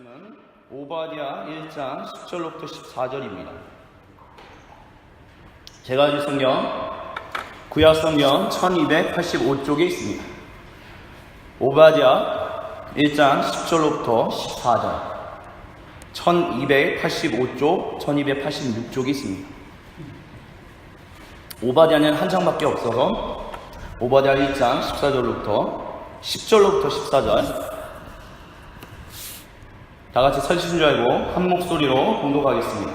말씀은 오바댜 1장 10절로부터 14절입니다. 제가 가진 성경 구약 성경 1285쪽에 있습니다. 오바댜 1장 10절로부터 14절 1285쪽 1286쪽에 있습니다. 오바댜는 한 장밖에 없어서 오바댜 1장 14절로부터 10절로부터 14절 다같이 서주신 줄 알고 한 목소리로 봉독하겠습니다.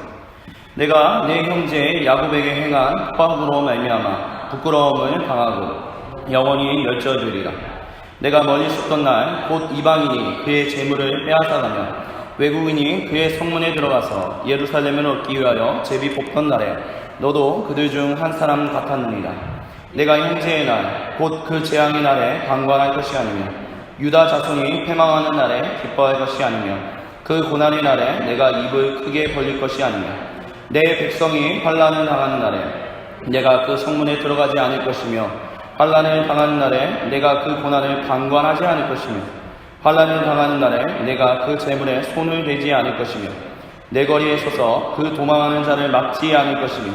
내가 내 형제 야곱에게 행한 화학으로 말미암아 부끄러움을 당하고 영원히 멸절되리라. 내가 멀리 있었던 날 곧 이방인이 그의 재물을 빼앗아가며 외국인이 그의 성문에 들어가서 예루살렘을 얻기 위하여 제비 뽑던 날에 너도 그들 중 한 사람 같았느니라. 내가 형제의 날 곧 그 재앙의 날에 방관할 것이 아니며 유다 자손이 패망하는 날에 기뻐할 것이 아니며 그 고난의 날에 내가 입을 크게 벌릴 것이 아니며 내 백성이 환난을 당하는 날에 내가 그 성문에 들어가지 않을 것이며 환난을 당하는 날에 내가 그 고난을 방관하지 않을 것이며 환난을 당하는 날에 내가 그 재물에 손을 대지 않을 것이며 내 거리에 서서 그 도망하는 자를 막지 않을 것이며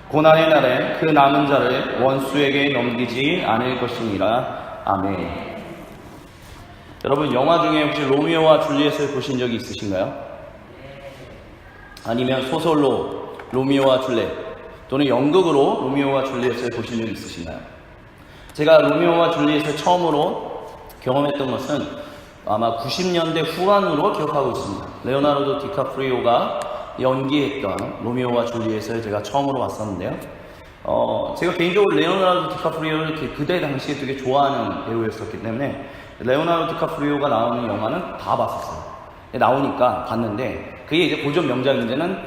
고난의 날에 그 남은 자를 원수에게 넘기지 않을 것이니라. 아멘. 여러분, 영화 중에 혹시 로미오와 줄리엣을 보신 적이 있으신가요? 아니면 소설로 로미오와 줄리엣 또는 연극으로 로미오와 줄리엣을 보신 적이 있으신가요? 제가 로미오와 줄리엣을 처음으로 경험했던 것은 아마 90년대 후반으로 기억하고 있습니다. 레오나르도 디카프리오가 연기했던 로미오와 줄리엣을 제가 처음으로 봤었는데요. 제가 개인적으로 레오나르도 디카프리오를 그때 당시에 되게 좋아하는 배우였었기 때문에 레오나르도 디카프리오가 나오는 영화는 다 봤었어요. 나오니까 봤는데 그게 이제 고전 명작인데는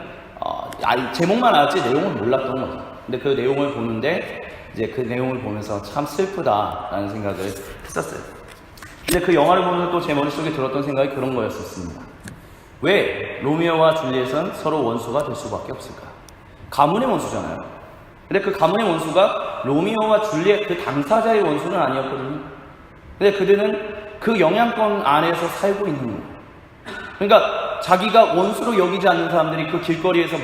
제목만 알았지 내용은 몰랐던 거죠. 근데 그 내용을 보는데 이제 그 내용을 보면서 참 슬프다라는 생각을 했었어요. 근데 그 영화를 보면서 또 제 머릿속에 들었던 생각이 그런 거였었습니다. 왜 로미오와 줄리엣은 서로 원수가 될 수밖에 없을까? 가문의 원수잖아요. 근데 그 가문의 원수가 로미오와 줄리엣 그 당사자의 원수는 아니었거든요. 근데 그들은 그 영향권 안에서 살고 있는 거예요. 그러니까 자기가 원수로 여기지 않는 사람들이 그 길거리에서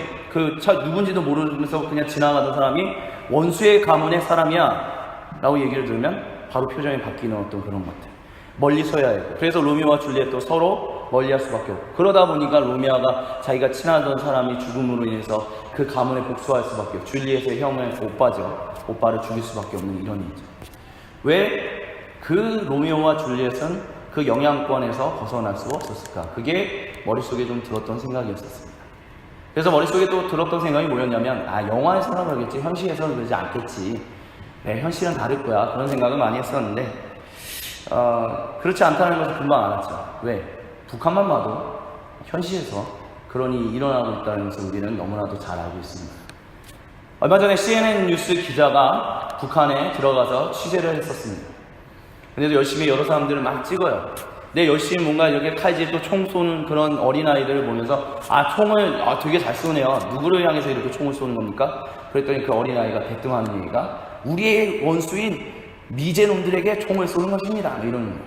누군지도 모르면서 그냥 지나가던 사람이 원수의 가문의 사람이야 라고 얘기를 들으면 바로 표정이 바뀌는 어떤 그런 것들. 멀리 서야 해요. 그래서 로미오와 줄리엣도 서로 멀리할 수밖에 없고, 그러다 보니까 로미오가 자기가 친하던 사람이 죽음으로 인해서 그 가문에 복수할 수밖에 없고, 줄리엣의 형은 오빠를 죽일 수밖에 없는 이런 일이죠. 왜 그 로미오와 줄리엣은 그 영향권에서 벗어날 수 없었을까? 그게 머릿속에 좀 들었던 생각이었었습니다. 그래서 머릿속에 또 들었던 생각이 뭐였냐면, 영화에서는 그러겠지, 현실에서는 그러지 않겠지, 현실은 다를 거야, 그런 생각을 많이 했었는데 그렇지 않다는 것을 금방 알았죠. 왜? 북한만 봐도 현실에서 그런 일이 일어나고 있다는 것을 우리는 너무나도 잘 알고 있습니다. 얼마 전에 CNN 뉴스 기자가 북한에 들어가서 취재를 했었습니다. 근데도 열심히 여러 사람들을 막 찍어요. 근데 열심히 뭔가 이렇게 칼질 또 총 쏘는 그런 어린아이들을 보면서 총을 되게 잘 쏘네요. 누구를 향해서 이렇게 총을 쏘는 겁니까? 그랬더니 그 어린아이가 대뜸하는 얘기가 우리의 원수인 미제놈들에게 총을 쏘는 것입니다. 이러는 거예요.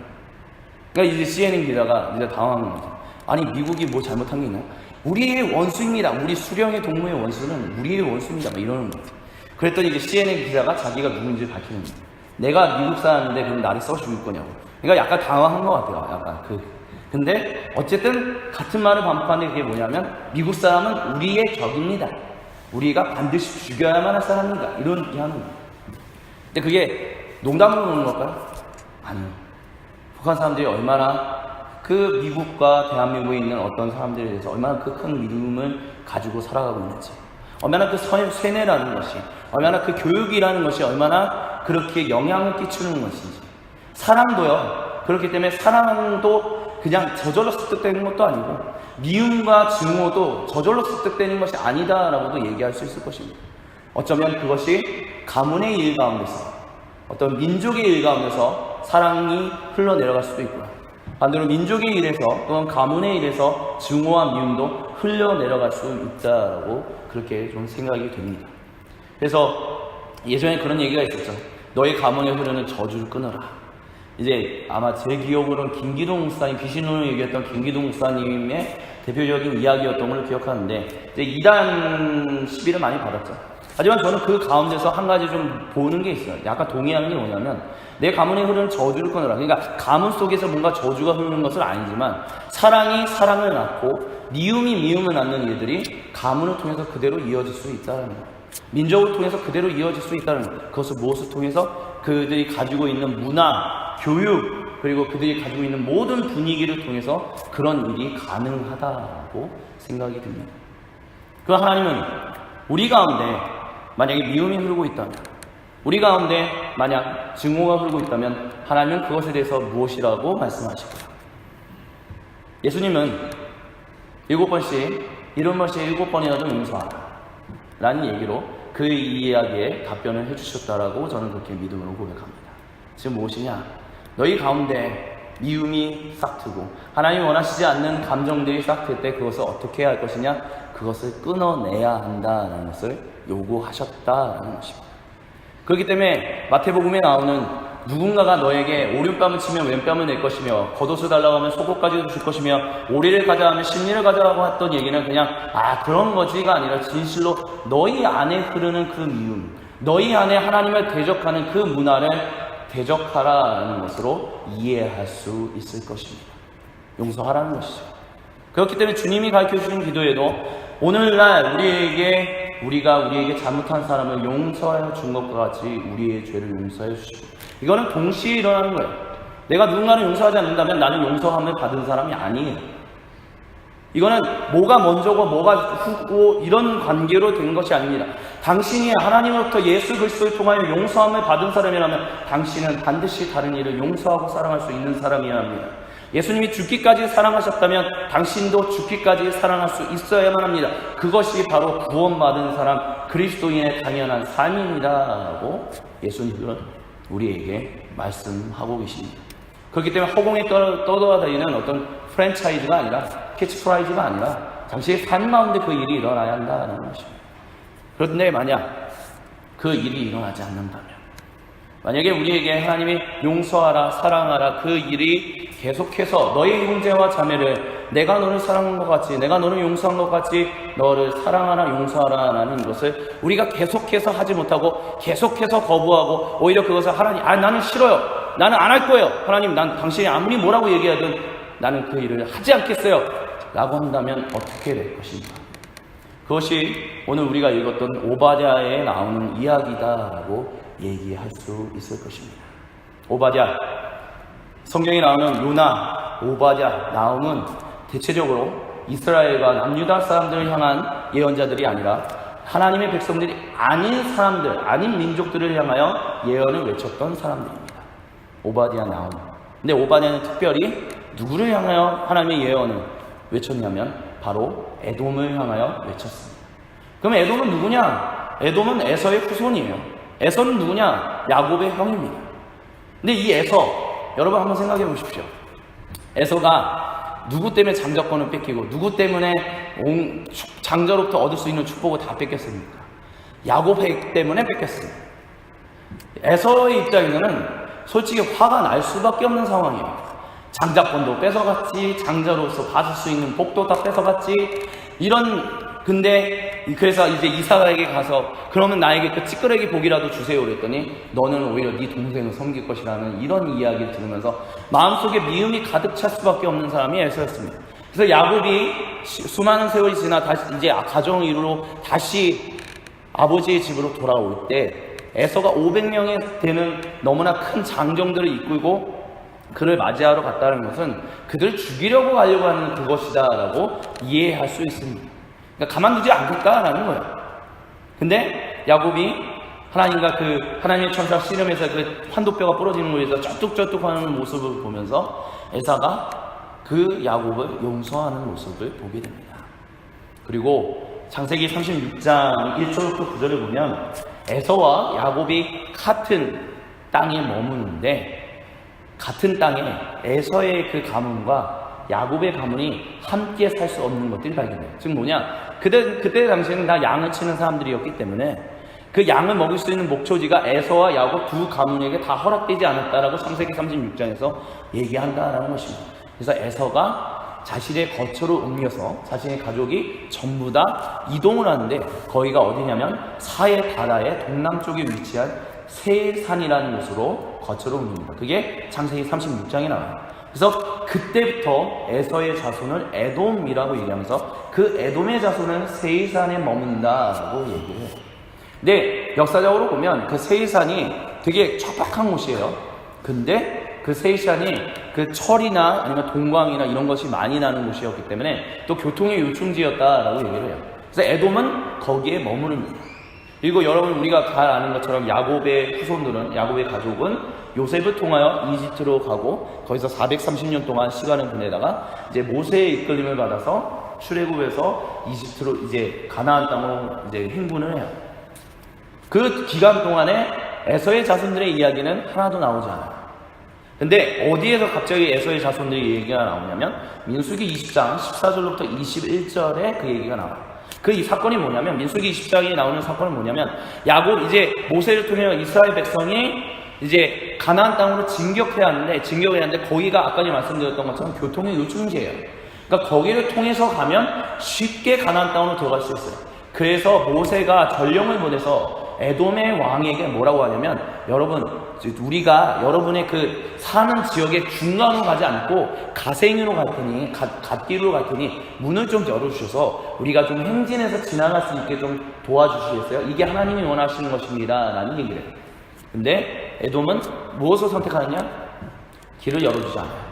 그러니까 이제 CNN 기자가 이제 당황한 거죠. 아니, 미국이 뭐 잘못한 게 있나요? 우리의 원수입니다. 우리 수령의 동무의 원수는 우리의 원수입니다. 이러는 거예요. 그랬더니 이제 CNN 기자가 자기가 누군지 밝히는 거예요. 내가 미국 사람인데 그럼 나를 써 죽일 거냐고. 그러니까 약간 당황한 것 같아요. 근데 어쨌든 같은 말을 반복하는 게 뭐냐면 미국 사람은 우리의 적입니다. 우리가 반드시 죽여야만 할 사람입니다. 이런 얘기 하는 거예요. 근데 그게 농담으로 그러는 걸까요? 아니요. 북한 사람들이 얼마나 그 미국과 대한민국에 있는 어떤 사람들에 대해서 얼마나 그 큰 믿음을 가지고 살아가고 있는지, 얼마나 그 세뇌라는 것이, 얼마나 그 교육이라는 것이 얼마나 그렇게 영향을 끼치는 것인지. 사랑도요, 그렇기 때문에 사랑도 그냥 저절로 습득되는 것도 아니고 미움과 증오도 저절로 습득되는 것이 아니다라고도 얘기할 수 있을 것입니다. 어쩌면 그것이 가문의 일 가운데서, 어떤 민족의 일 가운데서 사랑이 흘러내려갈 수도 있고요. 반대로 민족의 일에서 또는 가문의 일에서 증오와 미움도 흘러내려갈 수 있다라고 그렇게 좀 생각이 됩니다. 그래서 예전에 그런 얘기가 있었죠. 너의 가문에 흐르는 저주를 끊어라. 이제 아마 제 기억으로는 김기동 목사님, 귀신으로 얘기했던 김기동 목사님의 대표적인 이야기였던 걸 기억하는데, 이제 2단 시비를 많이 받았죠. 하지만 저는 그 가운데서 한 가지 좀 보는 게 있어요. 약간 동의하는 게 뭐냐면, 내 가문에 흐르는 저주를 끊어라. 그러니까 가문 속에서 뭔가 저주가 흐르는 것은 아니지만, 사랑이 사랑을 낳고 미움이 미움을 낳는 일들이 가문을 통해서 그대로 이어질 수 있다는 거예요. 민족을 통해서 그대로 이어질 수 있다는 거예요. 그것을 무엇을 통해서? 그들이 가지고 있는 문화, 교육, 그리고 그들이 가지고 있는 모든 분위기를 통해서 그런 일이 가능하다고 생각이 듭니다. 그 하나님은 우리 가운데 만약에 미움이 흐르고 있다면, 우리 가운데 만약 증오가 흐르고 있다면 하나님은 그것에 대해서 무엇이라고 말씀하시고요. 예수님은 7번씩, 이런 것이 7번이라도 용서하라 라는 얘기로 그 이야기에 답변을 해주셨다라고 저는 그렇게 믿음으로 고백합니다. 지금 무엇이냐? 너희 가운데 미움이 싹트고 하나님이 원하시지 않는 감정들이 싹틀 때 그것을 어떻게 해야 할 것이냐? 그것을 끊어내야 한다는 것을 요구하셨다라는 것입니다. 그렇기 때문에 마태복음에 나오는 누군가가 너에게 오른뺨을 치면 왼뺨을 낼 것이며 겉옷을 달라고 하면 속옷까지도 줄 것이며 오리를 가자 하면 십리를 가자라고 했던 얘기는 그냥 그런 거지가 아니라 진실로 너희 안에 흐르는 그 미움, 너희 안에 하나님을 대적하는 그 문화를 대적하라는 것으로 이해할 수 있을 것입니다. 용서하라는 것이죠. 그렇기 때문에 주님이 가르쳐주신 기도에도 오늘날 우리가 우리에게 잘못한 사람을 용서해 준 것과 같이 우리의 죄를 용서해 주시고, 이거는 동시에 일어나는 거예요. 내가 누군가를 용서하지 않는다면 나는 용서함을 받은 사람이 아니에요. 이거는 뭐가 먼저고 뭐가 후고 이런 관계로 된 것이 아닙니다. 당신이 하나님으로부터 예수 그리스도를 통하여 용서함을 받은 사람이라면 당신은 반드시 다른 이를 용서하고 사랑할 수 있는 사람이어야 합니다. 예수님이 죽기까지 사랑하셨다면 당신도 죽기까지 사랑할 수 있어야만 합니다. 그것이 바로 구원받은 사람, 그리스도인의 당연한 삶입니다 라고 예수님은 우리에게 말씀하고 계십니다. 그렇기 때문에 허공에 떠돌아다니는 어떤 프랜차이즈가 아니라, 캐치프라이즈가 아니라 당신의 삶 가운데 그 일이 일어나야 한다는 것입니다. 그런데 만약 그 일이 일어나지 않는다면, 만약에 우리에게 하나님이 용서하라, 사랑하라 그 일이 계속해서 너의 형제와 자매를 내가 너를 사랑한 것 같이, 내가 너를 용서한 것 같이 너를 사랑하라, 용서하라 라는 것을 우리가 계속해서 하지 못하고 계속해서 거부하고 오히려 그것을 하나님, 나는 싫어요, 나는 안 할 거예요, 하나님 난 당신이 아무리 뭐라고 얘기하든 나는 그 일을 하지 않겠어요 라고 한다면 어떻게 될 것인가? 그것이 오늘 우리가 읽었던 오바댜에 나오는 이야기다라고 얘기할 수 있을 것입니다. 오바댜, 성경에 나오는 요나, 오바댜, 나움은 대체적으로 이스라엘과 남유다 사람들을 향한 예언자들이 아니라 하나님의 백성들이 아닌 사람들, 아닌 민족들을 향하여 예언을 외쳤던 사람들입니다. 오바댜, 나움. 근데 오바댜는 특별히 누구를 향하여 하나님의 예언을 외쳤냐면 바로 에돔을 향하여 외쳤습니다. 그럼 에돔은 누구냐? 에돔은 에서의 후손이에요. 에서는 누구냐? 야곱의 형입니다. 근데 이 에서, 여러분 한번 생각해 보십시오. 에서가 누구 때문에 장자권을 뺏기고 누구 때문에 장자로부터 얻을 수 있는 축복을 다 뺏겼습니까? 야곱 때문에 뺏겼습니다. 에서의 입장에서는 솔직히 화가 날 수밖에 없는 상황이에요. 장자권도 뺏어갔지, 장자로서 받을 수 있는 복도 다 뺏어갔지, 근데 그래서 이제 이삭에게 가서 그러면 나에게 그 찌끄레기 복이라도 주세요 그랬더니 너는 오히려 네 동생을 섬길 것이라는 이런 이야기를 들으면서 마음속에 미움이 가득 찰 수밖에 없는 사람이 에서였습니다. 그래서 야곱이 수많은 세월이 지나 다시 이제 가정을 이루러 다시 아버지의 집으로 돌아올 때 에서가 500명이 되는 너무나 큰 장정들을 이끌고 그를 맞이하러 갔다는 것은 그들을 죽이려고 가려고 하는 그것이다 라고 이해할 수 있습니다. 그러니까 가만두지 않겠다라는 거예요. 근데 야곱이 하나님과 그 하나님의 천사 씨름에서 그 환도뼈가 부러지는 거에서 쩔뚝쩔뚝하는 모습을 보면서 에사가 그 야곱을 용서하는 모습을 보게 됩니다. 그리고 창세기 36장 1절부터 9절을 보면 에서와 야곱이 같은 땅에 머무는데 같은 땅에 에서의 그 가문과 야곱의 가문이 함께 살 수 없는 것들이 발견돼요. 즉 뭐냐? 그때 당시에는 다 양을 치는 사람들이었기 때문에 그 양을 먹을 수 있는 목초지가 에서와 야곱 두 가문에게 다 허락되지 않았다라고 창세기 36장에서 얘기한다라는 것입니다. 그래서 에서가 자신의 거처로 옮겨서 자신의 가족이 전부 다 이동을 하는데 거기가 어디냐면 사해 바다의 동남쪽에 위치한 세일산이라는 곳으로 거처로 옮깁니다. 그게 창세기 36장에 나와요. 그래서 그때부터 에서의 자손을 에돔이라고 얘기하면서 그 에돔의 자손은 세일산에 머문다라고 얘기를 해요. 근데 역사적으로 보면 그 세일산이 되게 척박한 곳이에요. 근데 그 세일산이 그 철이나 아니면 동광이나 이런 것이 많이 나는 곳이었기 때문에 또 교통의 요충지였다라고 얘기를 해요. 그래서 에돔은 거기에 머무릅니다. 그리고 여러분 우리가 잘 아는 것처럼 야곱의 후손들은, 야곱의 가족은 요셉을 통하여 이집트로 가고 거기서 430년 동안 시간을 보내다가 이제 모세의 이끌림을 받아서 출애굽해서 이집트로 이제 가나안 땅으로 이제 행군을 해요. 그 기간 동안에 에서의 자손들의 이야기는 하나도 나오지 않아요. 근데 어디에서 갑자기 에서의 자손들의 얘기가 나오냐면 민수기 20장 14절부터 21절에 그 얘기가 나와요. 그 이 사건이 뭐냐면 민수기 20장에 나오는 사건은 뭐냐면 야곱 이제 모세를 통해 이스라엘 백성이 이제 가나안 땅으로 진격해야 하는데 거기가 아까 말씀드렸던 것처럼 교통의 요충지예요. 그러니까 거기를 통해서 가면 쉽게 가나안 땅으로 들어갈 수 있어요. 그래서 모세가 전령을 보내서 에돔의 왕에게 뭐라고 하냐면 여러분 우리가 여러분의 그 사는 지역의 중간으로 가지 않고 가생으로 갈 테니 갓길로 갈 테니 문을 좀 열어주셔서 우리가 좀 행진해서 지나갈 수 있게 좀 도와주시겠어요? 이게 하나님이 원하시는 것입니다 라는 얘기를 해요. 근데 에돔은 무엇을 선택하느냐? 길을 열어주지 않아요.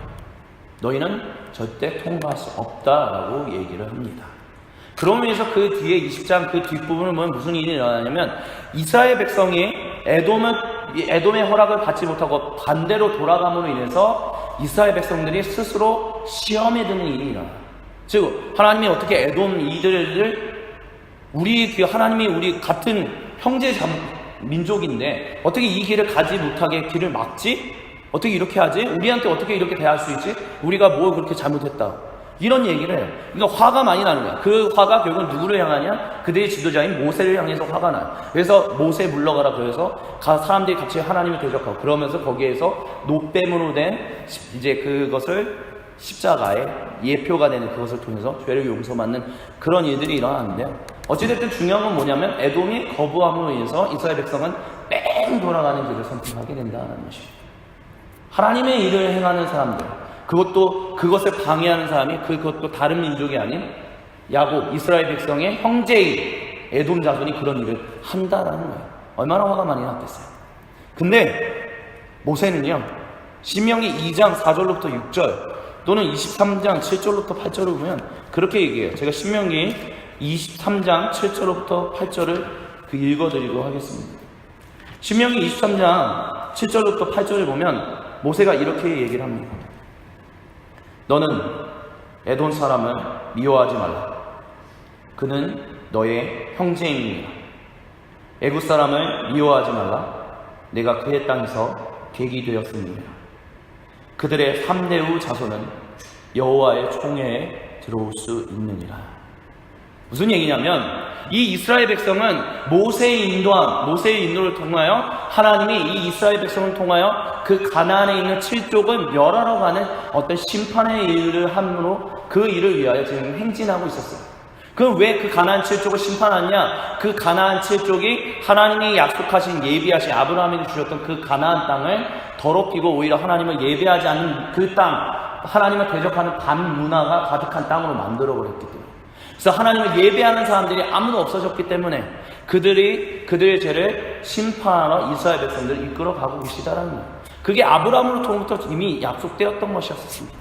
너희는 절대 통과할 수 없다라고 얘기를 합니다. 그러면서 그 뒤에 20장 그 뒷부분을 보면 무슨 일이 일어나냐면 이스라엘 백성이 에돔의 허락을 받지 못하고 반대로 돌아감으로 인해서 이스라엘 백성들이 스스로 시험에 드는 일이 일어나요. 즉 하나님이 어떻게 에돔 이들을 하나님이 우리 같은 형제 민족인데 어떻게 이 길을 가지 못하게 길을 막지? 어떻게 이렇게 하지? 우리한테 어떻게 이렇게 대할 수 있지? 우리가 뭘 그렇게 잘못했다 이런 얘기를 해요. 그러니까 화가 많이 나는 거야. 그 화가 결국은 누구를 향하냐? 그들의 지도자인 모세를 향해서 화가 나요. 그래서 모세 물러가라 그래서 사람들이 같이 하나님을 대적하고 그러면서 거기에서 노뱀으로 된 이제 그것을 십자가의 예표가 되는 그것을 통해서 죄를 용서받는 그런 일들이 일어나는데요. 어찌됐든 중요한 건 뭐냐면 에돔이 거부함으로 인해서 이스라엘 백성은 뺑 돌아가는 길을 선택하게 된다는 것입니다. 하나님의 일을 행하는 사람들 그것을 방해하는 사람이 그것도 다른 민족이 아닌 야곱, 이스라엘 백성의 형제인 에돔 자손이 그런 일을 한다라는 거예요. 얼마나 화가 많이 났겠어요. 근데 모세는요, 신명기 2장 4절로부터 6절 또는 23장 7절로부터 8절을 보면 그렇게 얘기해요. 제가 신명기 23장 7절로부터 8절을 읽어드리도록 하겠습니다. 신명기 23장 7절로부터 8절을 보면 모세가 이렇게 얘기를 합니다. 너는 에돔 사람을 미워하지 말라. 그는 너의 형제입니다. 애굽 사람을 미워하지 말라. 내가 그의 땅에서 객이 되었습니다. 그들의 3대 후 자손은 여호와의 총회에 들어올 수 있느니라. 무슨 얘기냐면 이 이스라엘 백성은 모세의 인도를 통하여 하나님이 이 이스라엘 백성을 통하여 그 가나안에 있는 7족을 멸하러 가는 어떤 심판의 일을 함으로 그 일을 위하여 지금 행진하고 있었어요. 그럼 왜 그 가나안 7족을 심판하냐? 그 가나안 7족이 하나님이 약속하신 예비하신 아브라함에게 주셨던 그 가나안 땅을 더럽히고 오히려 하나님을 예배하지 않는 그 땅, 하나님을 대적하는 반문화가 가득한 땅으로 만들어버렸기 때문에, 그래서 하나님을 예배하는 사람들이 아무도 없어졌기 때문에 그들의 죄를 심판하러 이스라엘 백성들을 이끌어가고 계시다라는 거예요. 그게 아브라함으로부터 이미 약속되었던 것이었습니다.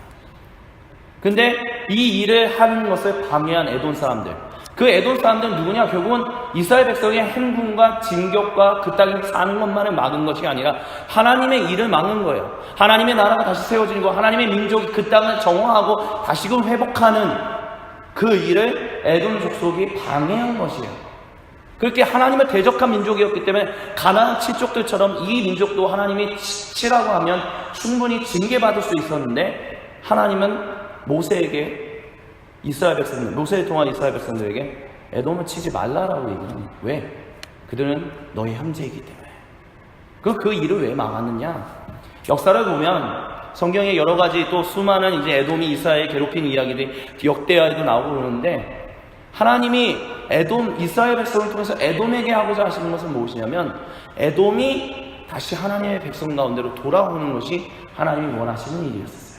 근데 이 일을 하는 것을 방해한 에돔 사람들, 그 에돔 사람들은 누구냐? 결국은 이스라엘 백성의 행군과 진격과 그 땅에 사는 것만을 막은 것이 아니라 하나님의 일을 막는 거예요. 하나님의 나라가 다시 세워지는 거, 하나님의 민족이 그 땅을 정화하고 다시금 회복하는 그 일을 에돔 족속이 방해한 것이에요. 그렇게 하나님을 대적한 민족이었기 때문에 가나안 7족들처럼 이 민족도 하나님이 치라고 하면 충분히 징계받을 수 있었는데 하나님은 모세를 통한 이스라엘 백성들에게 에돔을 치지 말라라고 얘기합니다. 왜? 그들은 너희 형제이기 때문에. 그 일을 왜 막았느냐? 역사를 보면 성경에 여러 가지 또 수많은 이제 에돔이 이스라엘 괴롭힌 이야기들이 역대하에도 나오고 그러는데, 하나님이 이스라엘 백성을 통해서 에돔에게 하고자 하시는 것은 무엇이냐면, 에돔이 다시 하나님의 백성 가운데로 돌아오는 것이 하나님이 원하시는 일이었어요.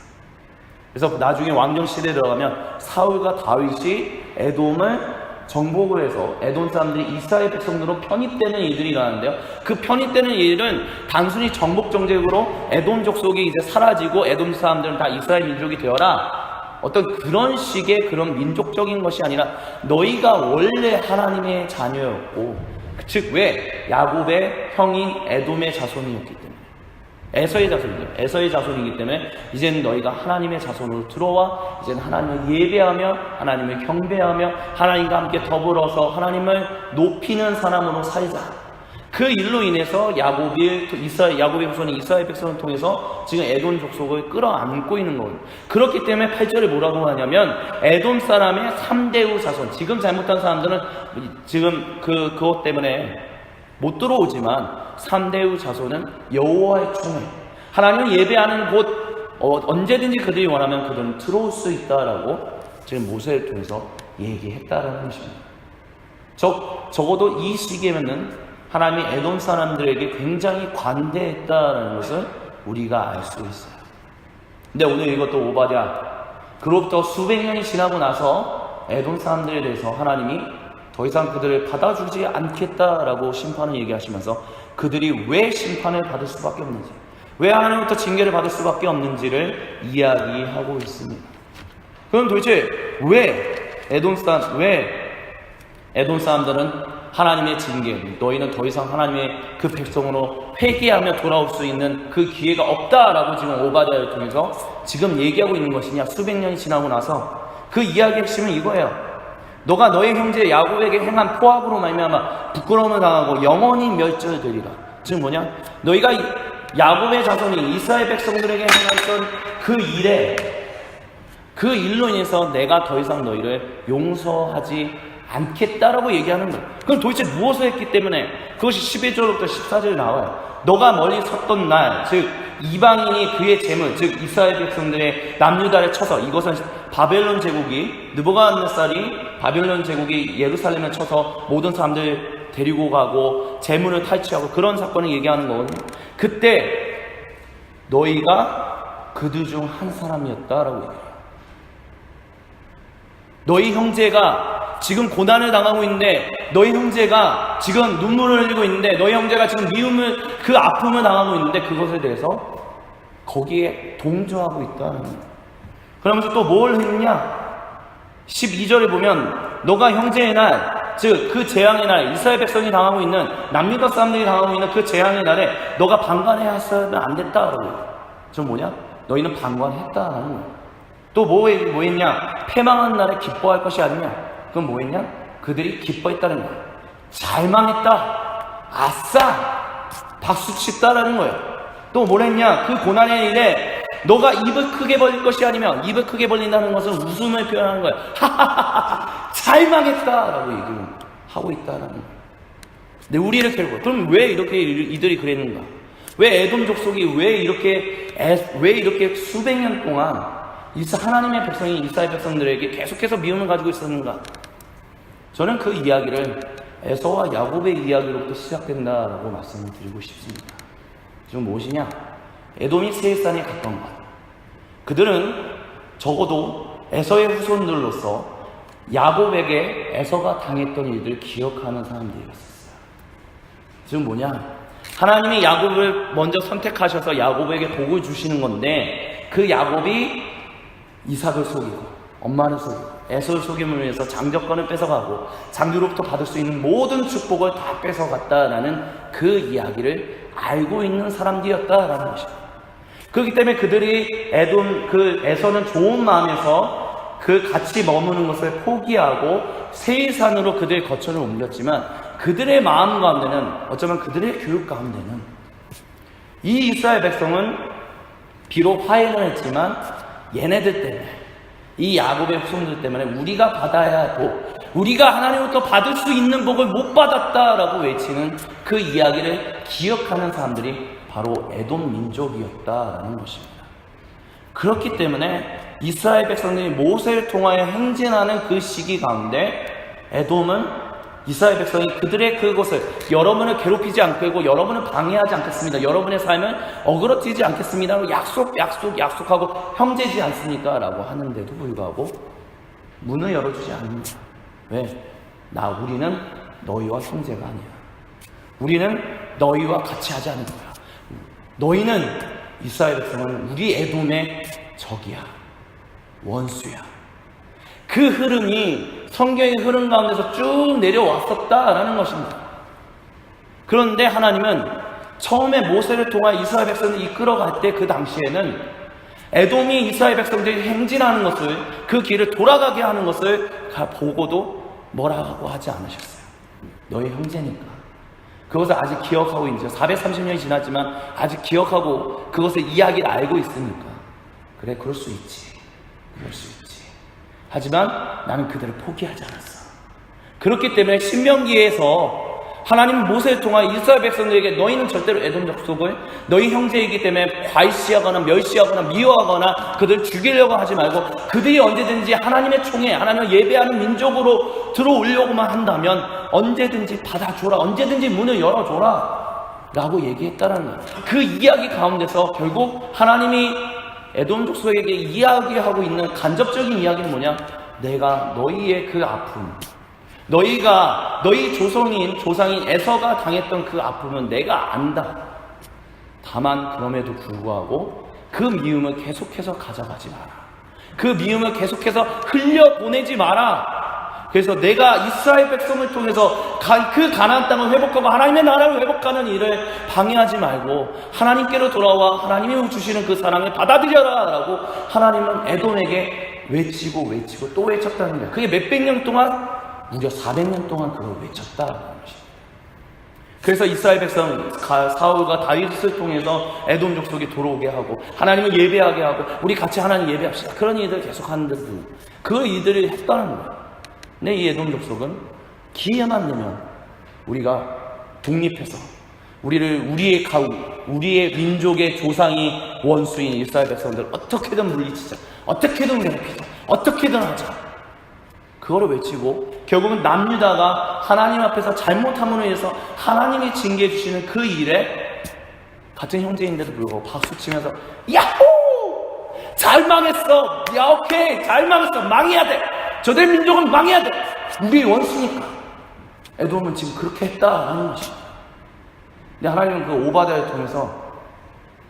그래서 나중에 왕정 시대에 들어가면 사울과 다윗이 에돔을 정복을 해서 에돔 사람들이 이스라엘 백성으로 편입되는 일들이 일어나는데요. 그 편입되는 일은 단순히 정복 정책으로 에돔 족속이 이제 사라지고 에돔 사람들은 다 이스라엘 민족이 되어라, 어떤 그런 식의 그런 민족적인 것이 아니라 너희가 원래 하나님의 자녀였고, 즉 왜? 야곱의 형인 에돔의 자손이었기 때문에, 에서의 자손이기 때문에 이제는 너희가 하나님의 자손으로 들어와 이제는 하나님을 예배하며 하나님을 경배하며 하나님과 함께 더불어서 하나님을 높이는 사람으로 살자. 그 일로 인해서 야곱의 후손이 이스라엘 백성을 통해서 지금 에돔 족속을 끌어안고 있는 거예요. 그렇기 때문에 8절에 뭐라고 하냐면, 에돔 사람의 3대우 자손, 지금 잘못한 사람들은 지금 그것 때문에 못 들어오지만 3대우 자손은 여호와의 총회, 하나님을 예배하는 곳 언제든지 그들이 원하면 그들은 들어올 수 있다라고 지금 모세를 통해서 얘기했다라는 것입니다. 적어도 이 시기에는 하나님이 에돔 사람들에게 굉장히 관대했다라는 것을 우리가 알 수 있어요. 근데 오늘 이것도 오바댜, 그로부터 수백 년이 지나고 나서 에돔 사람들에 대해서 하나님이 더 이상 그들을 받아주지 않겠다라고 심판을 얘기하시면서 그들이 왜 심판을 받을 수밖에 없는지, 왜 하나님부터 징계를 받을 수밖에 없는지를 이야기하고 있습니다. 그럼 도대체 왜 에돔 사람들은 하나님의 징계, 너희는 더 이상 하나님의 그 백성으로 회개하며 돌아올 수 있는 그 기회가 없다라고 지금 오바댜를 통해서 지금 얘기하고 있는 것이냐? 수백 년이 지나고 나서 그 이야기의 핵심은 이거예요. 너가 너의 형제 야곱에게 행한 포악으로 말미암아 부끄러움을 당하고 영원히 멸절되리라. 즉 뭐냐? 너희가 야곱의 자손이 이스라엘 백성들에게 행했던 그 일로 인해서 내가 더 이상 너희를 용서하지 않겠다라고 얘기하는 거예요. 그럼 도대체 무엇을 했기 때문에? 그것이 11절부터 14절에 나와요. 너가 멀리 섰던 날, 즉 이방인이 그의 재물, 즉 이스라엘 백성들의 남유다를 쳐서, 이것은 바벨론 제국이, 느부갓네살이 바벨론 제국이 예루살렘을 쳐서 모든 사람들 데리고 가고 재물을 탈취하고 그런 사건을 얘기하는 거거든요. 그때 너희가 그들 중 한 사람이었다라고 얘기해요. 너희 형제가 지금 고난을 당하고 있는데, 너희 형제가 지금 눈물을 흘리고 있는데, 너희 형제가 지금 그 아픔을 당하고 있는데, 그것에 대해서 거기에 동조하고 있다는 거예요. 그러면서 또 뭘 했냐? 12절에 보면 너가 형제의 날, 즉 그 재앙의 날, 이스라엘 백성이 당하고 있는, 남유다 사람들이 당하고 있는 그 재앙의 날에 너가 방관해야만 안 됐다라고. 저 뭐냐? 너희는 방관했다라는 거예요. 또 뭐 했냐? 패망한 날에 기뻐할 것이 아니냐? 그건 뭐 했냐? 그들이 기뻐했다는 거예요. 잘 망했다, 아싸, 박수쳤다라는 거예요. 또 뭘 했냐? 그 고난의 일에 너가 입을 크게 벌릴 것이 아니면, 입을 크게 벌린다는 것은 웃음을 표현하는 거예요. 하하하하, 잘 망했다라고 얘기를 하고 있다라는 거예요. 근데 우리를 결국, 그럼 왜 이렇게 이들이 그랬는가? 왜 에돔 족속이 왜 이렇게 수백 년 동안 하나님의 백성이 이스라엘 백성들에게 계속해서 미움을 가지고 있었는가? 저는 그 이야기를 에서와 야곱의 이야기로부터 시작된다라고 말씀을 드리고 싶습니다. 지금 무엇이냐? 에돔이 세일산에 가까운 것. 그들은 적어도 에서의 후손들로서 야곱에게 에서가 당했던 일들을 기억하는 사람들이었어요. 지금 뭐냐? 하나님이 야곱을 먼저 선택하셔서 야곱에게 복을 주시는 건데, 그 야곱이 이삭을 속이고 엄마를 속이고 에서를 속임으로 해서 장자권을 뺏어가고 장유로부터 받을 수 있는 모든 축복을 다 뺏어갔다라는 그 이야기를 알고 있는 사람들이었다라는 것입니다. 그렇기 때문에 그들이 에서는 좋은 마음에서 그 같이 머무는 것을 포기하고 세일산으로 그들의 거처를 옮겼지만, 그들의 마음 가운데는, 어쩌면 그들의 교육 가운데는 이 이스라엘 백성은 비록 화해는 했지만 얘네들 때문에, 이 야곱의 후손들 때문에 우리가 받아야 하고 우리가 하나님으로부터 받을 수 있는 복을 못 받았다라고 외치는 그 이야기를 기억하는 사람들이 바로 에돔 민족이었다라는 것입니다. 그렇기 때문에 이스라엘 백성들이 모세를 통하여 행진하는 그 시기 가운데 에돔은 이스라엘 백성이 그들의 그곳을 여러분을 괴롭히지 않고 여러분을 방해하지 않겠습니다. 여러분의 삶을 어그러뜨리지 않겠습니다. 약속하고 형제지 않습니까? 라고 하는데도 불구하고 문을 열어주지 않습니다. 왜? 우리는 너희와 형제가 아니야. 우리는 너희와 같이 하지 않을 거야. 너희는 이스라엘 백성은 우리 에돔의 적이야. 원수야. 그 흐름이 성경의 흐름 가운데서 쭉 내려왔었다라는 것입니다. 그런데 하나님은 처음에 모세를 통하여 이스라엘 백성을 이끌어갈 때 그 당시에는 에돔이 이스라엘 백성들이 행진하는 것을 그 길을 돌아가게 하는 것을 보고도 뭐라고 하지 않으셨어요. 너희 형제니까. 그것을 아직 기억하고 있죠. 430년이 지났지만 아직 기억하고 그것의 이야기를 알고 있으니까. 그래, 그럴 수 있지. 그럴 수 있지. 하지만 나는 그들을 포기하지 않았어. 그렇기 때문에 신명기에서 하나님은 모세를 통하여 이스라엘 백성들에게 너희는 절대로 에돔 족속을 너희 형제이기 때문에 과시하거나 멸시하거나 미워하거나 그들을 죽이려고 하지 말고 그들이 언제든지 하나님의 총회, 하나님을 예배하는 민족으로 들어오려고만 한다면 언제든지 받아줘라, 언제든지 문을 열어줘라 라고 얘기했다는 거예요. 그 이야기 가운데서 결국 하나님이 에돔 족속에게 이야기하고 있는 간접적인 이야기는 뭐냐? 내가 너희의 그 아픔, 너희 조상인 에서가 당했던 그 아픔은 내가 안다. 다만 그럼에도 불구하고 그 미움을 계속해서 가져가지 마라. 그 미움을 계속해서 흘려보내지 마라. 그래서 내가 이스라엘 백성을 통해서 그 가나안 땅을 회복하고 하나님의 나라를 회복하는 일을 방해하지 말고 하나님께로 돌아와 하나님이 주시는 그 사랑을 받아들여라 라고 하나님은 에돔에게 외치고 또 외쳤다는 거예요. 그게 몇백 년 동안, 무려 400년 동안 그걸 외쳤다는 것입니다. 그래서 이스라엘 백성 사울과 다윗을 통해서 에돔 족속이 돌아오게 하고 하나님을 예배하게 하고 우리 같이 하나님 예배합시다. 그런 일들을 계속 하는데도 그 일들을 했다는 거예요. 근데 이 에돔 족속은 기회만 되면 우리가 독립해서 우리의 가우, 우리의 민족의 조상이 원수인 이스라엘 백성들 어떻게든 물리치자, 어떻게든 괴롭히자, 어떻게든 하자. 그거를 외치고 결국은 남유다가 하나님 앞에서 잘못함으로 인해서 하나님이 징계해 주시는 그 일에 같은 형제인데도 불구하고 박수치면서 야호! 잘 망했어! 야, 오케이! 잘 망했어! 망해야 돼! 저들 민족은 망해야 돼! 우리 원수니까. 에돔은 지금 그렇게 했다라는 것입니다. 근데 하나님은 그 오바댜를 통해서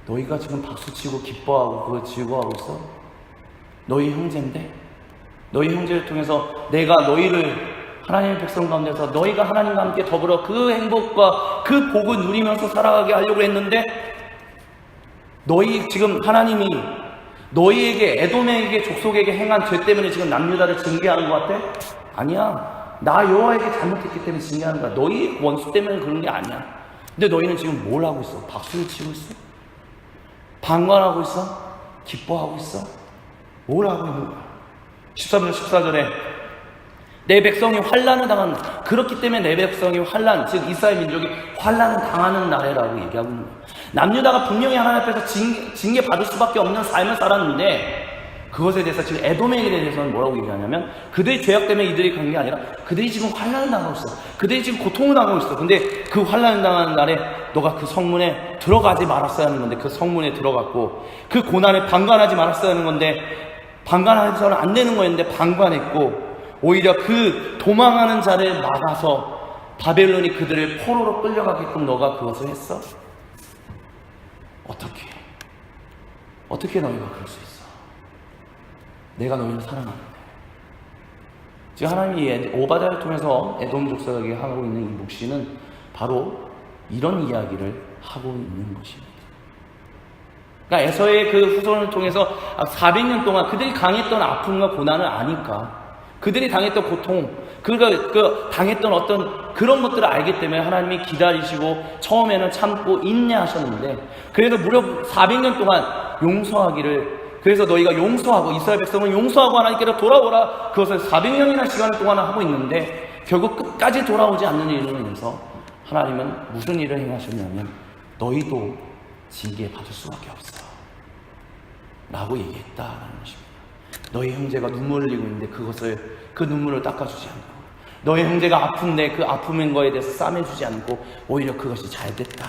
너희가 지금 박수치고 기뻐하고 그걸 즐거워하고 있어? 너희 형제인데? 너희 형제를 통해서 내가 너희를 하나님의 백성 가운데서 너희가 하나님과 함께 더불어 그 행복과 그 복을 누리면서 살아가게 하려고 했는데 너희 지금 하나님이 너희에게 에돔에게 족속에게 행한 죄 때문에 지금 남유다를 징계하는 것 같아? 아니야. 나 여호와에게 잘못했기 때문에 징계하는 거야. 너희 원수 때문에 그런 게 아니야. 근데 너희는 지금 뭘 하고 있어? 박수를 치고 있어? 방관하고 있어? 기뻐하고 있어? 뭘 하고 있는 거야? 13절 14절에 내 백성이 환난을 당한다. 그렇기 때문에 내 백성이 환난, 즉 이스라엘 민족이 환난을 당하는 나라라고 얘기하고 있는 거예요. 남유다가 분명히 하나님 앞에서 징계받을 수밖에 없는 삶을 살았는데 그것에 대해서 지금 에돔에게 대해서는 뭐라고 얘기하냐면 그들의 죄악 때문에 이들이 간 게 아니라 그들이 지금 환난을 당하고 있어. 그들이 지금 고통을 당하고 있어. 근데 그 환난을 당하는 날에 너가 그 성문에 들어가지 말았어야 하는 건데 그 성문에 들어갔고 그 고난에 방관하지 말았어야 하는 건데 방관해서는 안 되는 거였는데 방관했고 오히려 그 도망하는 자를 막아서 바벨론이 그들을 포로로 끌려가게끔 너가 그것을 했어? 어떻게 너희가 그럴 수 있어? 내가 너희를 사랑하는데. 지금 하나님이 오바댜를 통해서 에돔 족속에게 하고 있는 이 묵시는 바로 이런 이야기를 하고 있는 것입니다. 그러니까 에서의 그 후손을 통해서 400년 동안 그들이 당했던 아픔과 고난을 아니까 그들이 당했던 고통, 당했던 어떤 그런 것들을 알기 때문에 하나님이 기다리시고 처음에는 참고 인내하셨는데 그래도 무려 400년 동안 용서하기를 그래서 너희가 용서하고 이스라엘 백성은 용서하고 하나님께로 돌아오라. 그것을 400년이나 시간을 동안 하고 있는데 결국 끝까지 돌아오지 않는 일로 인해서 하나님은 무슨 일을 행하셨냐면 너희도 징계받을 수밖에 없어 라고 얘기했다라는 것입니다. 너희 형제가 눈물을 흘리고 있는데 그 눈물을 닦아주지 않고, 너희 형제가 아픈데 그 아픔인 거에 대해서 싸매주지 않고 오히려 그것이 잘 됐다,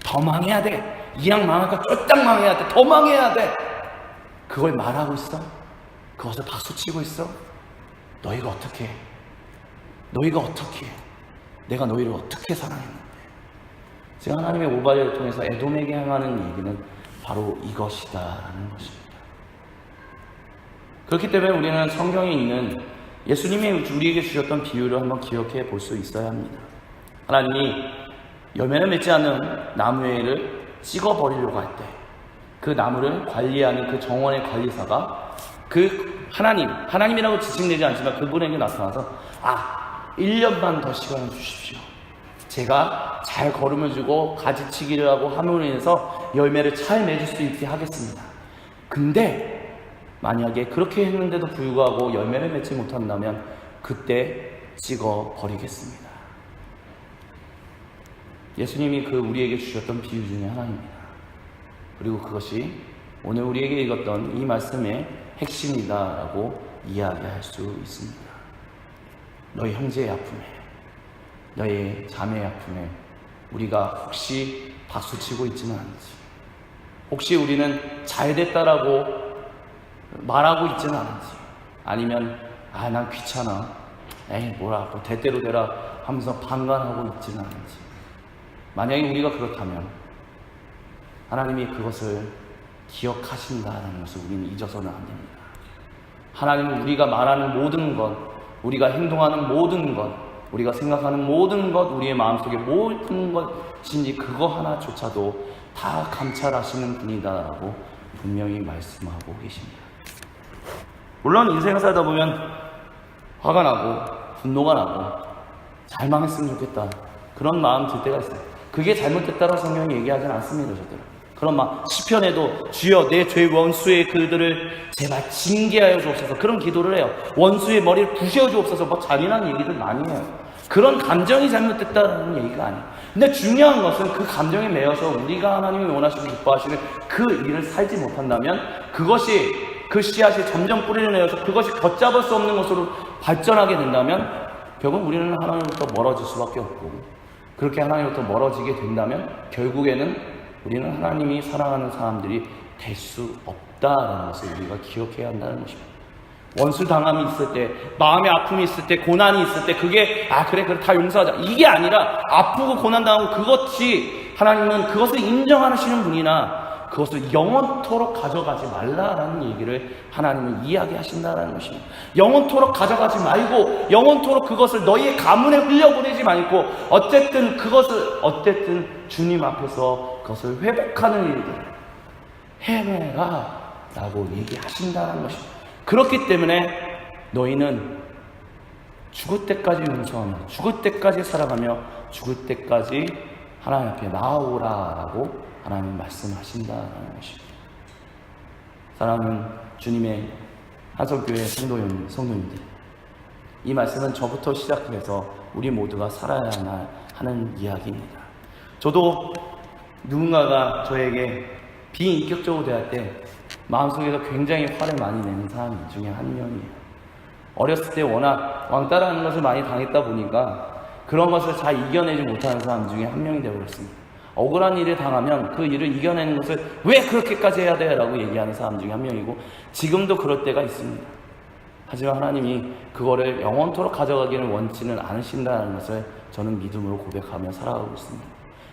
더 망해야 돼, 이왕 망할까 쫄딱 망해야 돼, 더 망해야 돼, 그걸 말하고 있어? 그것을 박수치고 있어? 너희가 어떻게 해? 내가 너희를 어떻게 사랑했는데? 제가 하나님의 오발을 통해서 에돔에게 향하는 얘기는 바로 이것이다라는 것입니다. 그렇기 때문에 우리는 성경에 있는 예수님이 우리에게 주셨던 비유를 한번 기억해 볼 수 있어야 합니다. 하나님이 열매를 맺지 않는 나무를 찍어버리려고 할 때 그 나무를 관리하는 그 정원의 관리사가 그 하나님이라고 지칭되지 않지만 그분에게 나타나서 1년만 더 시간을 주십시오. 제가 잘 걸음을 주고 가지치기를 하고 함으로 인해서 열매를 잘 맺을 수 있게 하겠습니다. 근데 만약에 그렇게 했는데도 불구하고 열매를 맺지 못한다면 그때 찍어버리겠습니다. 예수님이 우리에게 주셨던 비유 중에 하나입니다. 그리고 그것이 오늘 우리에게 읽었던 이 말씀의 핵심이다라고 이야기할 수 있습니다. 너희 형제의 아픔에, 너희 자매의 아픔에 우리가 혹시 박수치고 있지는 않은지, 혹시 우리는 잘됐다라고 말하고 있지는 않은지, 아니면 난 귀찮아, 뭐라 대대로 되라 하면서 방관하고 있지는 않은지, 만약에 우리가 그렇다면 하나님이 그것을 기억하신다는 것을 우리는 잊어서는 안 됩니다. 하나님은 우리가 말하는 모든 것, 우리가 행동하는 모든 것, 우리가 생각하는 모든 것, 우리의 마음속에 모든 것인지 그거 하나조차도 다 감찰하시는 분이다라고 분명히 말씀하고 계십니다. 물론 인생을 살다 보면 화가 나고 분노가 나고 잘 망했으면 좋겠다 그런 마음 들 때가 있어요. 그게 잘못됐다고 성경이 얘기하지는 않습니다. 저들은 그런 시편에도 주여 내 죄 원수의 그들을 제발 징계하여 주옵소서 그런 기도를 해요. 원수의 머리를 부셔 주옵소서 잔인한 얘기들 많이 해요. 그런 감정이 잘못됐다는 얘기가 아니에요. 근데 중요한 것은 그 감정에 매여서 우리가 하나님이 원하시고 기뻐하시는 그 일을 살지 못한다면 그것이 그 씨앗이 점점 뿌리를 내어서 그것이 걷잡을 수 없는 것으로 발전하게 된다면 결국 우리는 하나님으로부터 멀어질 수밖에 없고, 그렇게 하나님으로부터 멀어지게 된다면 결국에는 우리는 하나님이 사랑하는 사람들이 될 수 없다라는 것을 우리가 기억해야 한다는 것입니다. 원수 당함이 있을 때, 마음의 아픔이 있을 때, 고난이 있을 때 그게 그래 다 용서하자 이게 아니라 아프고 고난 당하고 그것이 하나님은 그것을 인정하시는 분이나 그것을 영원토록 가져가지 말라라는 얘기를 하나님은 이야기하신다는 것입니다. 영원토록 가져가지 말고 영원토록 그것을 너희의 가문에 흘려보내지 말고 어쨌든 주님 앞에서 그것을 회복하는 일들 해내라 라고 얘기하신다는 것입니다. 그렇기 때문에 너희는 죽을 때까지 용서하며 죽을 때까지 살아가며 죽을 때까지 하나님 앞에 나아오라라고 하나님 말씀하신다는 것입니다. 사랑하는 주님의 한성교회 성도님들, 이 말씀은 저부터 시작해서 우리 모두가 살아야 하는 이야기입니다. 저도 누군가가 저에게 비인격적으로 대할 때 마음속에서 굉장히 화를 많이 내는 사람 중에 한 명이에요. 어렸을 때 워낙 왕따라는 것을 많이 당했다 보니까 그런 것을 잘 이겨내지 못하는 사람 중에 한 명이 되어버렸습니다. 억울한 일을 당하면 그 일을 이겨내는 것을 왜 그렇게까지 해야 돼? 라고 얘기하는 사람 중에 한 명이고, 지금도 그럴 때가 있습니다. 하지만 하나님이 그거를 영원토록 가져가기를 원치는 않으신다는 것을 저는 믿음으로 고백하며 살아가고 있습니다.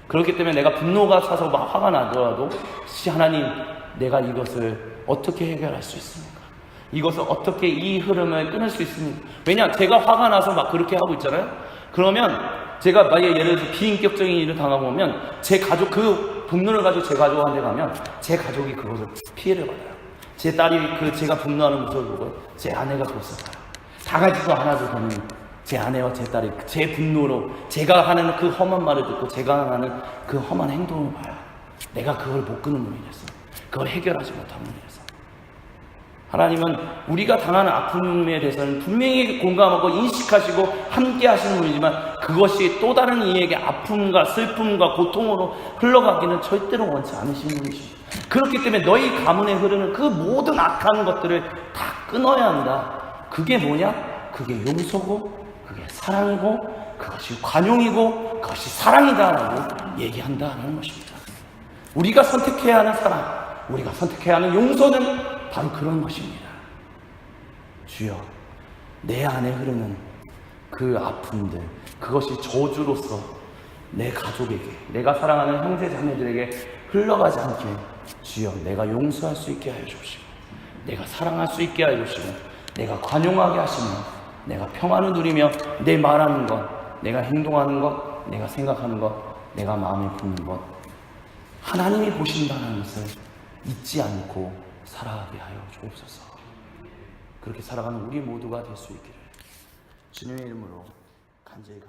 그렇기 때문에 내가 분노가 차서 막 화가 나더라도 하나님, 내가 이것을 어떻게 해결할 수 있습니까? 이것을 어떻게 이 흐름을 끊을 수 있습니까? 왜냐, 제가 화가 나서 막 그렇게 하고 있잖아요. 그러면 제가 만약에 예를 들어서 비인격적인 일을 당하고 오면 제 가족, 그 분노를 가지고 제 가족한테 가면 제 가족이 그것을 피해를 받아요. 제 딸이 제가 분노하는 모습을 보고 제 아내가 그것을 봐요. 다 가지도 않아도 되는 제 아내와 제 딸이 제 분노로 제가 하는 그 험한 말을 듣고 제가 하는 그 험한 행동을 봐요. 내가 그걸 못 끊음으로 인해서, 그걸 해결하지 못함으로 인해서 하나님은 우리가 당하는 아픔에 대해서는 분명히 공감하고 인식하시고 함께 하시는 분이지만 그것이 또 다른 이에게 아픔과 슬픔과 고통으로 흘러가기는 절대로 원치 않으시는 분이십니다. 그렇기 때문에 너희 가문에 흐르는 그 모든 악한 것들을 다 끊어야 한다. 그게 뭐냐? 그게 용서고 그게 사랑이고 그것이 관용이고 그것이 사랑이다라고 얘기한다는 것입니다. 우리가 선택해야 하는 사랑, 우리가 선택해야 하는 용서는 바로 그런 것입니다. 주여, 내 안에 흐르는 그 아픔들, 그것이 저주로서 내 가족에게, 내가 사랑하는 형제 자매들에게 흘러가지 않게 주여, 내가 용서할 수 있게 하여 주시고, 내가 사랑할 수 있게 하여 주시고, 내가 관용하게 하시며, 내가 평안을 누리며 내 말하는 것, 내가 행동하는 것, 내가 생각하는 것, 내가 마음에 품는 것, 하나님이 보신다는 것을 잊지 않고 살아가게 하여 주옵소서. 그렇게 살아가는 우리 모두가 될 수 있기를 주님의 이름으로 간절히